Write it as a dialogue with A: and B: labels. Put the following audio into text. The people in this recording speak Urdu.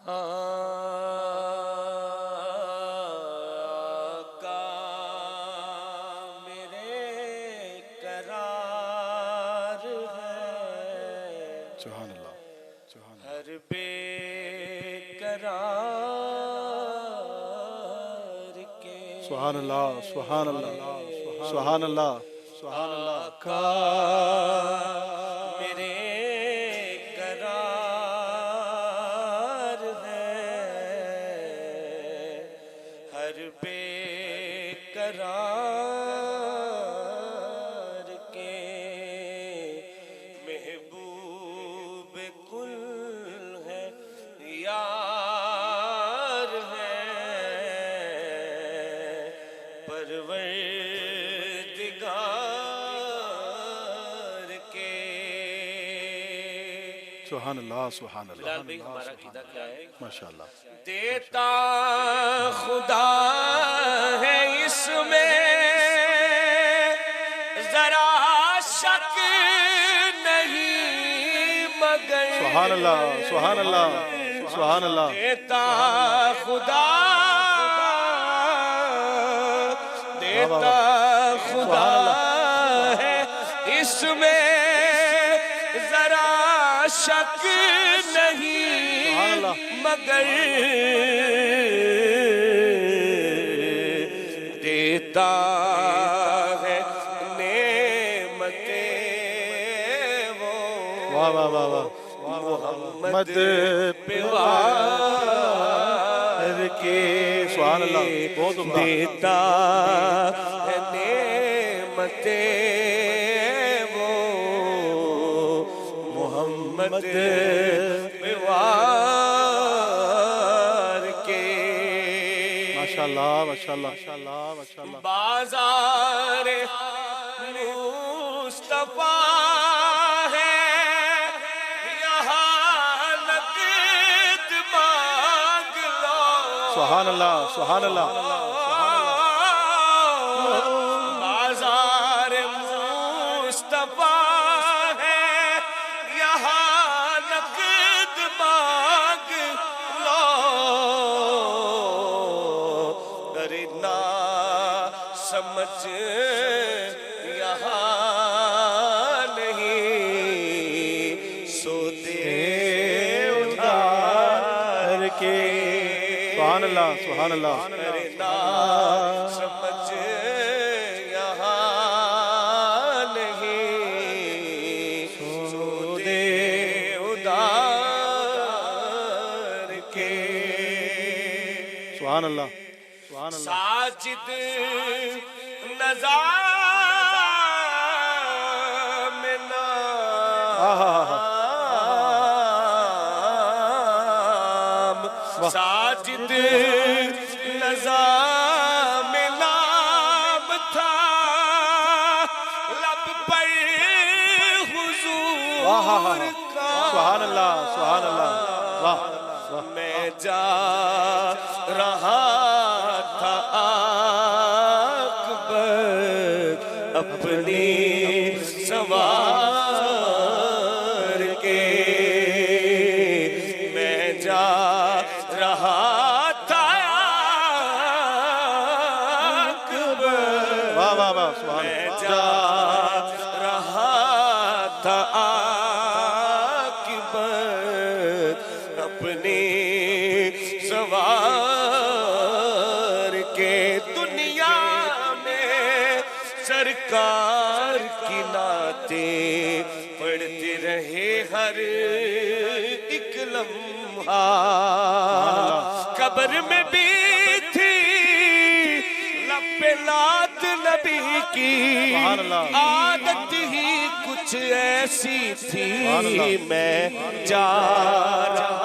A: آقا میرے قرار ہے،
B: سبحان اللہ
A: ہر بے قرار کے
B: سبحان اللہ سبحان اللہ سبحان اللہ سبحان اللہ
A: آقا میرے قرار ہے، ہر بے قرار کے محبوب کل ہے، یار ہے، پروردگار کے۔
B: سبحان اللہ سبحان اللہ
A: بلال بھائی ہمارا عقیدہ کیا ہے؟
B: ماشاءاللہ
A: دیتا خدا ہے اس میں ذرا شک نہیں مگر
B: سبحان اللہ سبحان اللہ سبحان اللہ
A: دیتا خدا ہے اس میں ذرا شک نہیں مگر دیتا ہے نعمتیں وہ
B: واہ واہ واہ واہ
A: محمد پہ وار کے
B: سبحان اللہ بہت عمدہ
A: دیتا ہے نعمتیں وہ محمد پہ وار کے۔
B: ماشاءاللہ ماشاءاللہ ماشاءاللہ ماشاءاللہ
A: بازار مصطفیٰ ہے یہاں نقد مانگ لو۔
B: سبحان اللہ سبحان اللہ
A: بازار مصطفیٰ ہے یہاں نقد مانگ لو، ڈرنا سمجھ یہاں نہیں، سودے ادھار کے۔
B: سبحان اللہ سبحان اللہ
A: ڈرنا سمجھ یہاں نہیں، سودے ادھار کے۔
B: سبحان اللہ سبحان اللہ
A: ساجد نظام نام، ساجد نظام نام تھا لب پر حضور کا۔
B: سبحان اللہ سبحان اللہ واہ
A: میں جا رہا تھا اکبر اپنی سوار کے، میں جا رہا تھا اکبر،
B: واہ واہ واہ سبحان
A: میں
B: اللہ
A: جا رہا تھا اکبر اپنی سوار کے۔ دنیا میں سرکار کی نعتیں پڑھتے رہے ہر ایک لمحہ، قبر میں بھی تھی لب پہ لات نبی کی عادت ہی کچھ ایسی تھی، میں جا رہا